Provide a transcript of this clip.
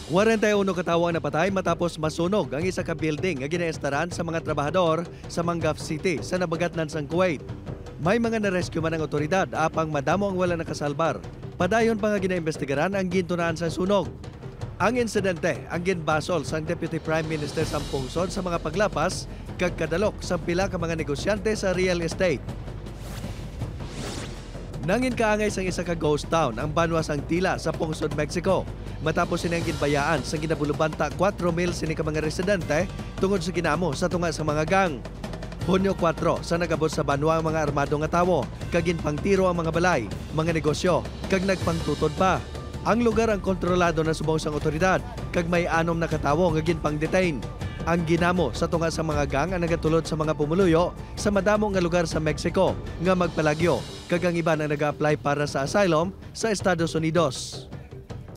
41 katawo ang napatay matapos masunog ang isa ka building nga ginaestaran sa mga trabahador sa Mangaf City sa nabagatnan sang Kuwait. May mga na-rescue man ang otoridad apang madamo ang wala nakasalbar. Padayon pa nga ginaimbestigaran ang gintunaan sa sunog. Ang insidente ang ginbasol sang Deputy Prime Minister sa pungsod sa mga paglapas kag kadalok sa pila ka mga negosyante sa real estate. Nangin kaangay sang isa ka ghost town ang Banwas ang Tila sa pungsod Mexico. Matapos sining ginbayaan sa ginabulubanta 4 mil sini ka mga residente tungod sa ginamo sa tunga sa mga gang. Hunyo 4 sa nagabot sa Banwa ang mga armado nga tawo, kag ginpangtiro ang mga balay, mga negosyo, kag nagpangtutod pa. Ang lugar ang kontrolado na subong sang otoridad, kag may 6 na katawo nga ginpang-detain. Ang ginamo sa tunga sa mga gang ang nagatulod sa mga pumuluyo sa madamo nga lugar sa Mexico nga magpalagyo, kag ang iba na nag-apply para sa asylum sa Estados Unidos.